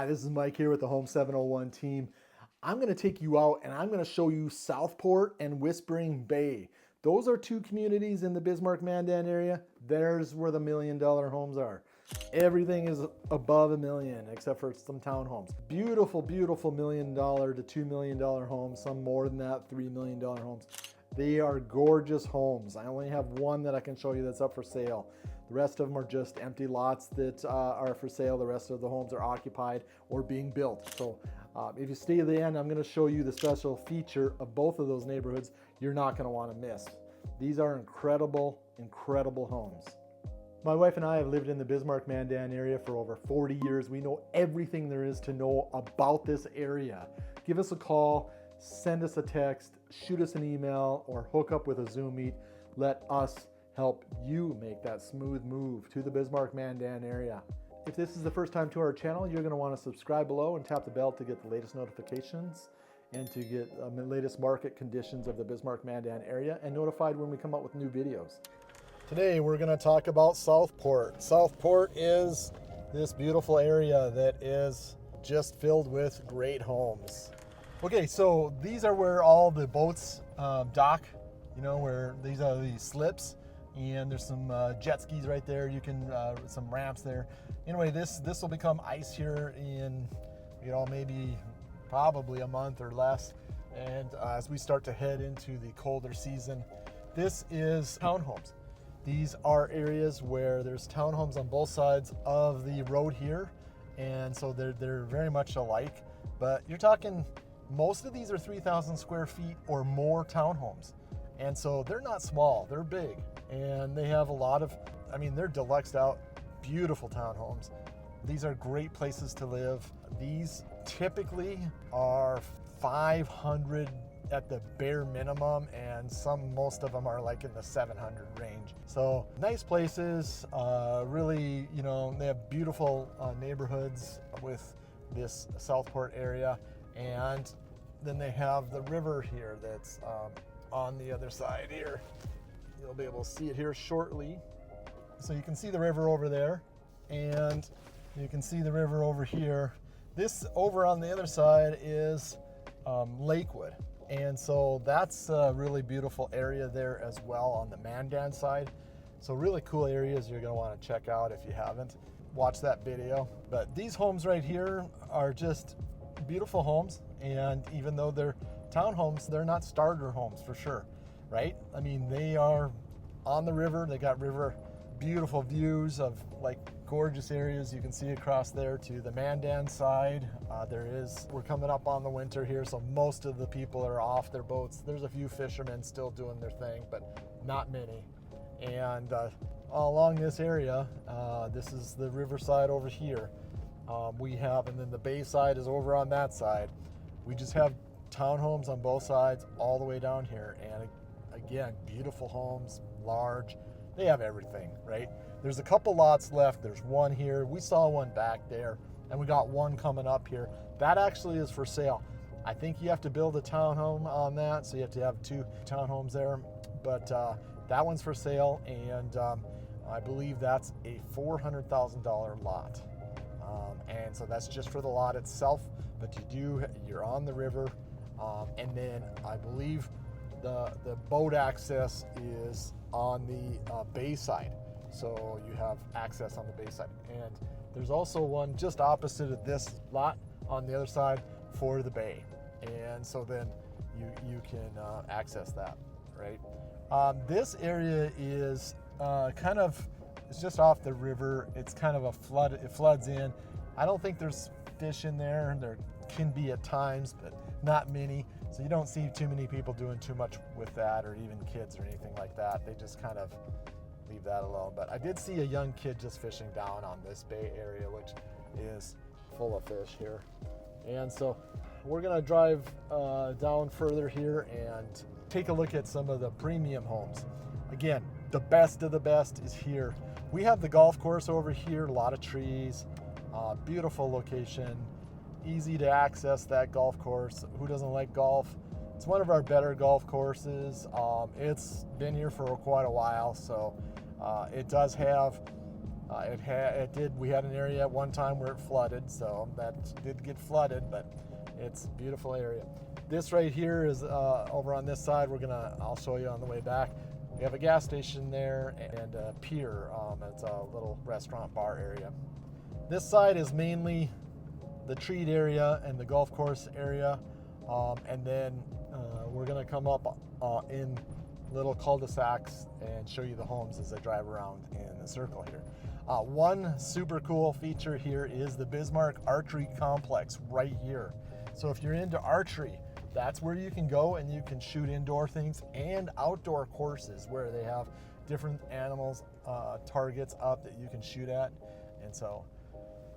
Hi, this is Mike here with the Home 701 team. I'm going to take you out and I'm going to show you Southport and Whispering Bay. Those are two communities in the Bismarck Mandan area. There's where the $1 million homes are. Everything is above $1 million except for some townhomes. Beautiful, beautiful $1 million to $2 million homes, some more than that, $3 million homes. They are gorgeous homes. I only have one that I can show you that's up for sale. The rest of them are just empty lots that are for sale. The rest of the homes are occupied or being built. So if you stay to the end, I'm going to show you the special feature of both of those neighborhoods you're not going to want to miss. These are incredible, incredible homes. My wife and I have lived in the Bismarck Mandan area for over 40 years. We know everything there is to know about this area. Give us a call, send us a text, shoot us an email, or hook up with a Zoom meet. Let us help you make that smooth move to the Bismarck Mandan area. If this is the first time to our channel, you're going to want to subscribe below and tap the bell to get the latest notifications and to get the latest market conditions of the Bismarck Mandan area and notified when we come out with new videos. Today we're going to talk about Southport. Southport is this beautiful area that is just filled with great homes. Okay, so these are where all the boats dock, you know, where these are the slips, and there's some jet skis right there. You can, some ramps there. Anyway, this will become ice here in, you know, maybe probably a month or less. And as we start to head into the colder season, this is townhomes. These are areas where there's townhomes on both sides of the road here. And so they're very much alike, but you're talking, most of these are 3,000 square feet or more townhomes. And so they're not small, they're big. And they have a lot of, I mean, they're deluxed out, beautiful townhomes. These are great places to live. These typically are 500 at the bare minimum, and most of them are like in the 700 range. So nice places, really, you know, they have beautiful neighborhoods with this Southport area. And then they have the river here that's on the other side here. You'll be able to see it here shortly. So you can see the river over there, and you can see the river over here. This over on the other side is Lakewood. And so that's a really beautiful area there as well on the Mandan side. So really cool areas you're gonna wanna check out if you haven't. Watch that video. But these homes right here are just beautiful homes. And even though they're townhomes, they're not starter homes for sure, right? I mean, they are on the river. They got river, beautiful views of like gorgeous areas you can see across there to the Mandan side. We're coming up on the winter here, so most of the people are off their boats. There's a few fishermen still doing their thing, but not many. And along this area, this is the riverside over here. And then the bay side is over on that side. We just have townhomes on both sides all the way down here. And again, beautiful homes, large. They have everything, right? There's a couple lots left. There's one here. We saw one back there, and we got one coming up here. That actually is for sale. I think you have to build a townhome on that, so you have to have 2 townhomes there. But that one's for sale, and I believe that's a $400,000 lot. And so that's just for the lot itself, but you're on the river. And then I believe the boat access is on the bay side. So you have access on the bay side. And there's also one just opposite of this lot on the other side for the bay. And so then you can access that, right? This area is it's just off the river. It's kind of it floods in. I don't think there's fish in there. There can be at times, but not many. So you don't see too many people doing too much with that, or even kids or anything like that. They just kind of leave that alone. But I did see a young kid just fishing down on this bay area, which is full of fish here. And so we're gonna drive down further here and take a look at some of the premium homes. Again, the best of the best is here. We have the golf course over here, a lot of trees, beautiful location, easy to access that golf course. Who doesn't like golf? It's one of our better golf courses. It's been here for quite a while, so it does have We had an area at one time where it flooded, so that did get flooded, but it's a beautiful area. This right here is over on this side. I'll show you on the way back. We have a gas station there and a pier. It's a little restaurant bar area. This side is mainly the treat area and the golf course area, and then we're gonna come up in little cul-de-sacs and show you the homes as I drive around in the circle here. One super cool feature here is the Bismarck Archery Complex right here. So if you're into archery, that's where you can go and you can shoot indoor things and outdoor courses where they have different animals, targets up that you can shoot at. And so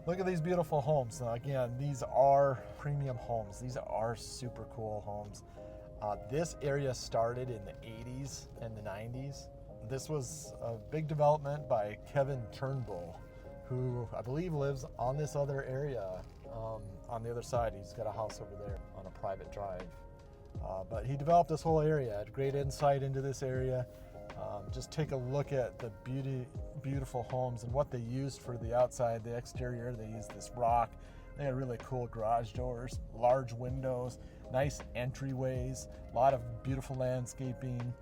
look at these beautiful homes. Now again, these are premium homes. These are super cool homes. This area started in the 80s and the 90s. This was a big development by Kevin Turnbull, who I believe lives on this other area, on the other side. He's got a house over there on a private drive. But he developed this whole area, had great insight into this area. Just take a look at the beautiful homes and what they used for the outside, the exterior. They used this rock. They had really cool garage doors, large windows, nice entryways, a lot of beautiful landscaping.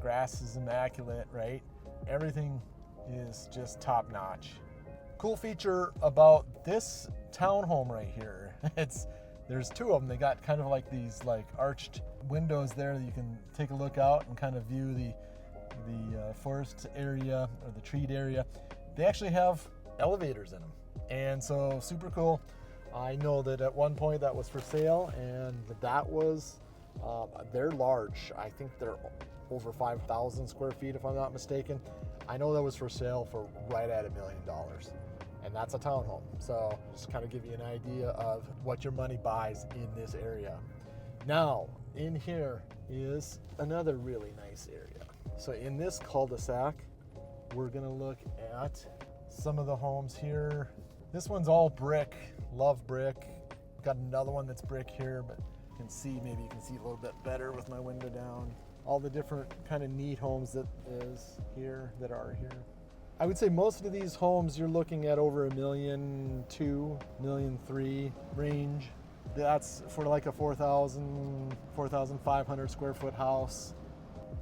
Grass is immaculate, right? Everything is just top notch. Cool feature about this townhome right here, there's two of them. They got kind of like these arched windows there that you can take a look out and kind of view the forest area or the treat area. They actually have elevators in them, and so super cool. I know that at one point that was for sale, and that was they're large. I think they're over 5,000 square feet if I'm not mistaken. I know that was for sale for right at $1 million, and that's a townhome. So just kind of give you an idea of what your money buys in this area. Now in here is another really nice area. So in this cul-de-sac, we're gonna look at some of the homes here. This one's all brick, love brick. Got another one that's brick here, but you can see, maybe you can see a little bit better with my window down. All the different kind of neat homes that are here. I would say most of these homes you're looking at over $1.2 million, $1.3 million range. That's for like a 4,500 square foot house.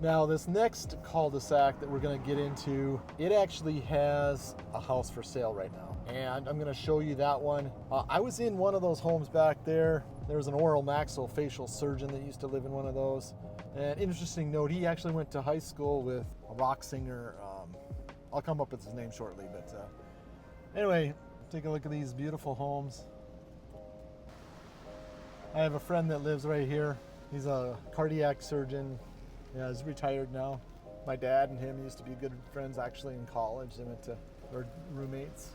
Now this next cul-de-sac that we're gonna get into, it actually has a house for sale right now. And I'm gonna show you that one. I was in one of those homes back there. There was an oral maxillofacial surgeon that used to live in one of those. And interesting note, he actually went to high school with a rock singer. I'll come up with his name shortly, but anyway, take a look at these beautiful homes. I have a friend that lives right here. He's a cardiac surgeon. Yeah, he's retired now. My dad and him used to be good friends actually in college. They were roommates.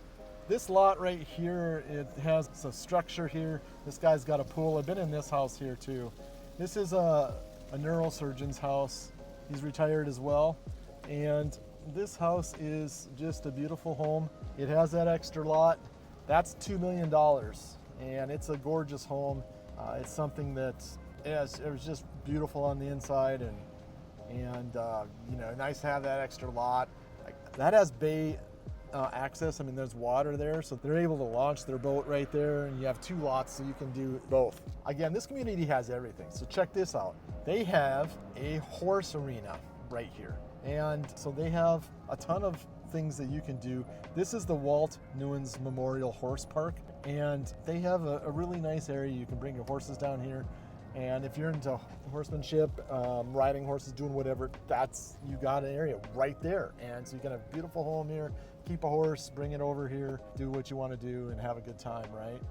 This lot right here, it has a structure here. This guy's got a pool. I've been in this house here too. This is a neurosurgeon's house. He's retired as well. And this house is just a beautiful home. It has that extra lot. That's $2 million. And it's a gorgeous home. It's something that it was just beautiful on the inside, and nice to have that extra lot. That has bay access. I mean, there's water there, so they're able to launch their boat right there, and you have two lots, so you can do both. Again, this community has everything, so check this out. They have a horse arena right here, and so they have a ton of things that you can do. This is the Walt Newens Memorial Horse Park, and they have a really nice area. You can bring your horses down here, and if you're into horsemanship, riding horses, doing whatever, you got an area right there. And so you can have a beautiful home here, keep a horse, bring it over here, do what you want to do and have a good time, right?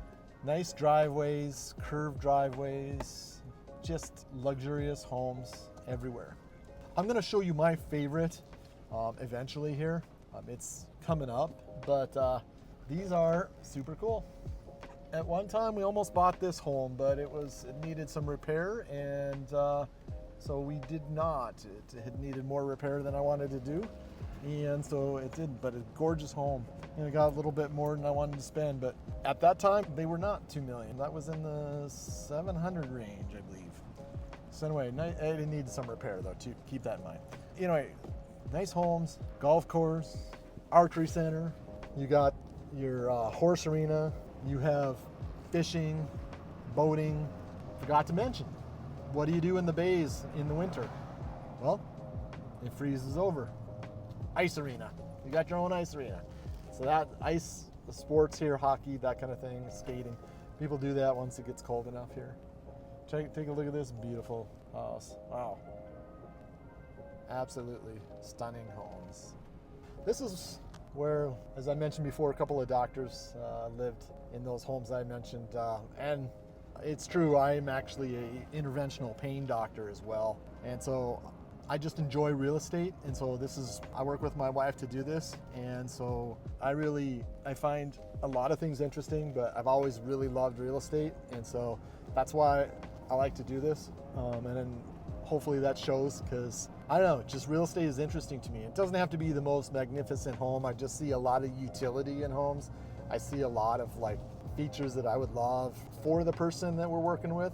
Nice driveways, curved driveways, just luxurious homes everywhere. I'm gonna show you my favorite eventually here. It's coming up, but these are super cool. At one time we almost bought this home, but it needed some repair, and so we did not. It had needed more repair than I wanted to do, and so it didn't. But a gorgeous home. It got a little bit more than I wanted to spend, but at that time they were not $2 million. That was in the 700 range, I believe. So anyway, it needed some repair though, to keep that in mind. Anyway, nice homes, golf course, archery center, You got your horse arena, you have fishing, boating. Forgot to mention, what do you do in the bays in the winter? Well, it freezes over. Ice arena. You got your own ice arena. So that ice sports here, hockey, that kind of thing, skating. People do that once it gets cold enough here. Take a look at this beautiful house. Wow. Absolutely stunning homes. This is where, as I mentioned before, a couple of doctors lived in those homes I mentioned. And it's true, I am actually an interventional pain doctor as well. And so I just enjoy real estate. And so I work with my wife to do this. And so I find a lot of things interesting, but I've always really loved real estate. And so that's why I like to do this. And then hopefully that shows, because I don't know, just real estate is interesting to me. It doesn't have to be the most magnificent home. I just see a lot of utility in homes. I see a lot of like features that I would love for the person that we're working with.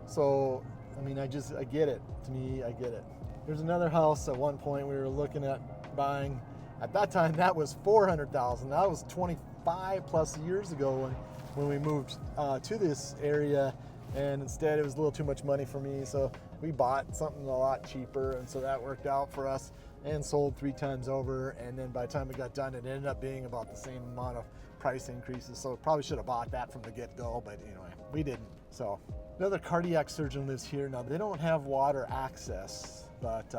So, I mean, I get it. To me, I get it. There's another house at one point we were looking at buying. At that time, that was $400,000. That was 25 plus years ago when we moved to this area. And instead, it was a little too much money for me. So we bought something a lot cheaper. And so that worked out for us and sold 3 times over. And then by the time we got done, it ended up being about the same amount of price increases. So probably should have bought that from the get-go, but anyway, we didn't. So another cardiac surgeon lives here. Now they don't have water access, but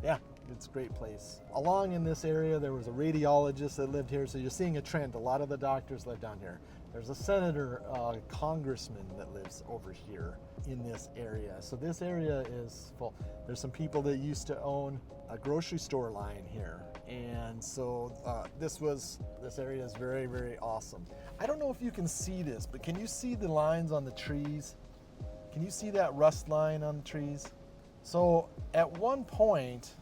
yeah, it's a great place. Along in this area, there was a radiologist that lived here. So you're seeing a trend. A lot of the doctors live down here. There's a senator, congressman that lives over here in this area. So this area is full. There's some people that used to own a grocery store line here. And so this area is very, very awesome. I don't know if you can see this, but can you see the lines on the trees? Can you see that rust line on the trees? So at one point,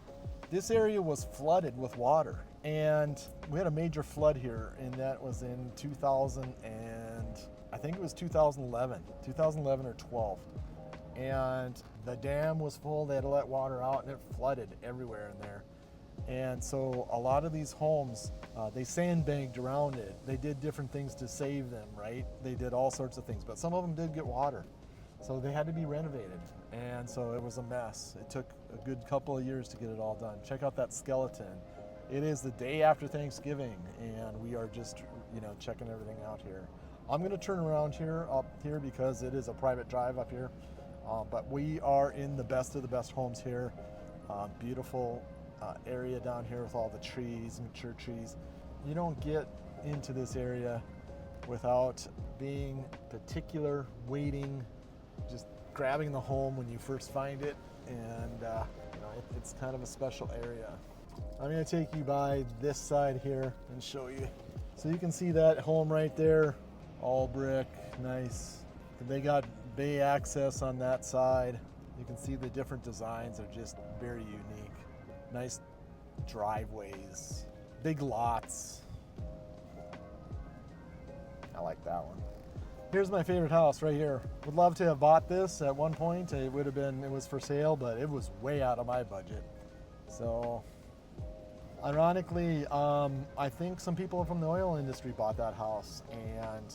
this area was flooded with water. And we had a major flood here, and that was in 2000 and I think it was 2011 or 12. And the dam was full. They had to let water out, and it flooded everywhere in there. And so a lot of these homes, they sandbagged around it. They did different things to save them, right? They did all sorts of things, but some of them did get water. So they had to be renovated. And so it was a mess. It took a good couple of years to get it all done. Check out that skeleton. It is the day after Thanksgiving, and we are just, checking everything out here. I'm going to turn around up here because it is a private drive up here. But we are in the best of the best homes here. Beautiful area down here with all the trees, mature trees. You don't get into this area without being particular, waiting, just grabbing the home when you first find it. And it's kind of a special area. I'm going to take you by this side here and show you. So you can see that home right there, all brick, nice. They got bay access on that side. You can see the different designs are just very unique. Nice driveways, big lots. I like that one. Here's my favorite house right here. Would love to have bought this at one point. It was for sale, but it was way out of my budget. So ironically, I think some people from the oil industry bought that house, and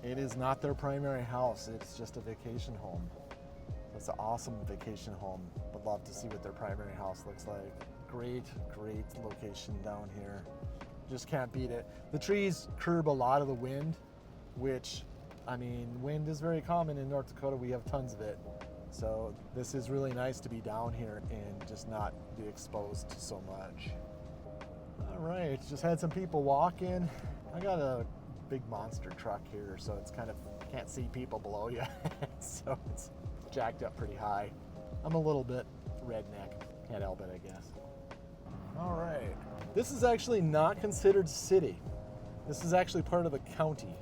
it is not their primary house. It's just a vacation home. It's an awesome vacation home. Would love to see what their primary house looks like. Great, great location down here. Just can't beat it. The trees curb a lot of the wind, which, wind is very common in North Dakota. We have tons of it. So this is really nice to be down here and just not be exposed to so much. All right, just had some people walk in. I got a big monster truck here, so it's kind of, can't see people below you. So it's jacked up pretty high. I'm a little bit redneck. Can't help it, I guess. All right. This is actually not considered city. This is actually part of the county.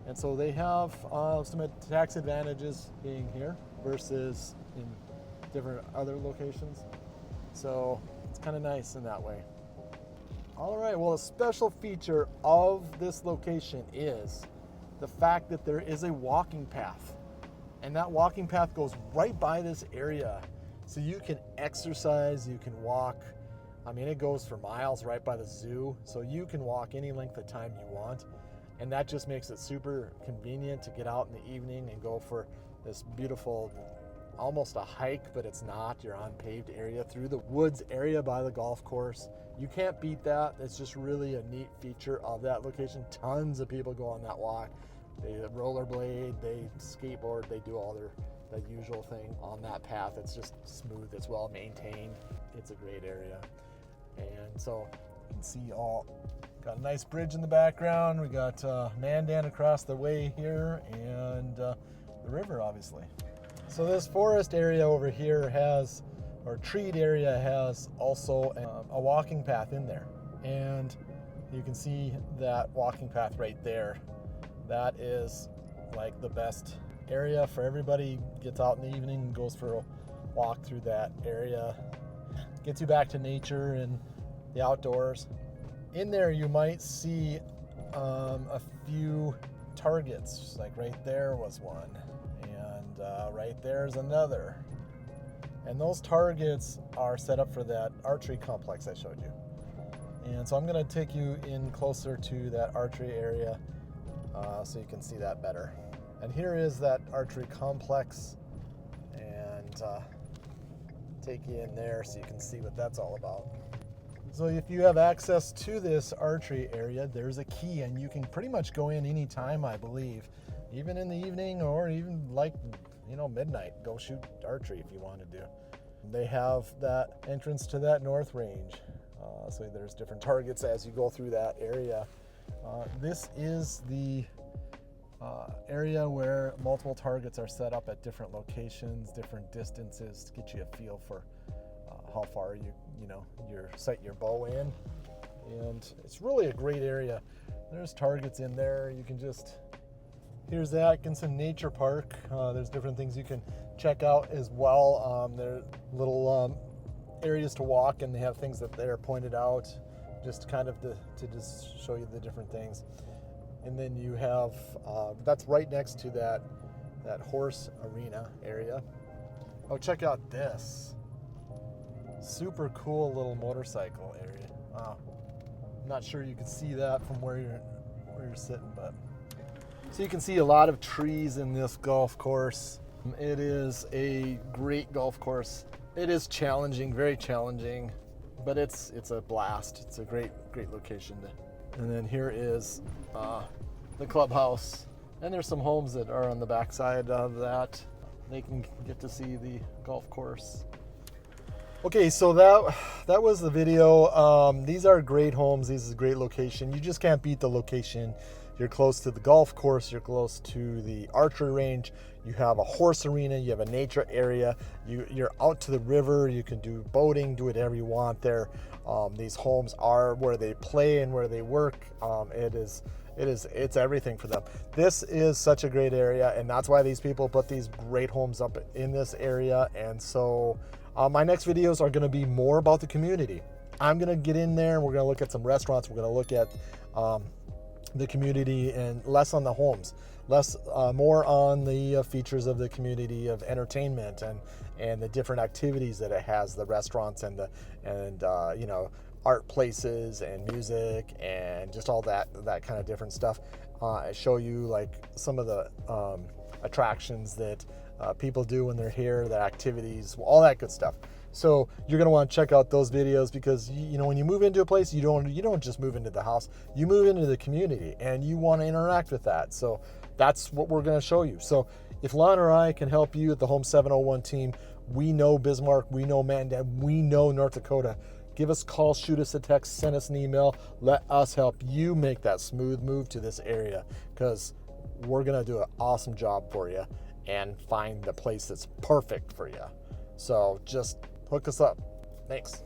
And so they have some tax advantages being here versus in different other locations. So it's kind of nice in that way. All right, well, a special feature of this location is the fact that there is a walking path. And that walking path goes right by this area. So you can exercise, you can walk. I mean, it goes for miles right by the zoo, so you can walk any length of time you want. And that just makes it super convenient to get out in the evening and go for this beautiful, almost a hike, but it's not. You're on paved area through the woods area by the golf course. You can't beat that. It's just really a neat feature of that location. Tons of people go on that walk. They rollerblade, they skateboard, they do all the usual thing on that path. It's just smooth, it's well maintained. It's a great area. And so you can see got a nice bridge in the background. We got Mandan across the way here, and the river, obviously. So this forest area over here has, or treed area has also a walking path in there. And you can see that walking path right there. That is like the best area for everybody. Gets out in the evening and goes for a walk through that area. Gets you back to nature and the outdoors. In there you might see a few targets, like right there was one, and right there's another. And those targets are set up for that archery complex I showed you. And so I'm going to take you in closer to that archery area so you can see that better. And here is that archery complex, and take you in there so you can see what that's all about. So if you have access to this archery area, there's a key, and you can pretty much go in anytime, I believe, even in the evening, or even like, midnight, go shoot archery if you want to do. They have that entrance to that north range. So there's different targets as you go through that area. This is the area where multiple targets are set up at different locations, different distances, to get you a feel for how far you sight your bow in. And it's really a great area. There's targets in there. You can here's the Atkinson Nature Park. There's different things you can check out as well. There are little areas to walk, and they have things that they're pointed out just kind of to just show you the different things. And then you have, that's right next to that horse arena area. Oh, check out this. Super cool little motorcycle area. Wow. I'm not sure you can see that from where you're sitting, but. So you can see a lot of trees in this golf course. It is a great golf course. It is challenging, very challenging, but it's a blast. It's a great location. And then here is the clubhouse. And there's some homes that are on the backside of that. They can get to see the golf course. Okay, so that was the video. These are great homes. This is a great location. You just can't beat the location. You're close to the golf course. You're close to the archery range. You have a horse arena. You have a nature area. You're out to the river. You can do boating, do whatever you want there. These homes are where they play and where they work. It's everything for them. This is such a great area, and that's why these people put these great homes up in this area. And so my next videos are going to be more about the community. I'm going to get in there and we're going to look at some restaurants. We're going to look at the community and less on the homes, more on the features of the community of entertainment and the different activities that it has, the restaurants and art places and music and just all that kind of different stuff. I show you like some of the attractions that people do when they're here, the activities, all that good stuff. So you're going to want to check out those videos, because when you move into a place, you don't just move into the house, you move into the community and you want to interact with that. So that's what we're going to show you. So if Lon or I can help you at the Home 701 team, we know Bismarck, we know Mandan, we know North Dakota. Give us a call, shoot us a text, send us an email. Let us help you make that smooth move to this area, because we're going to do an awesome job for you and find the place that's perfect for you. So just hook us up. Thanks.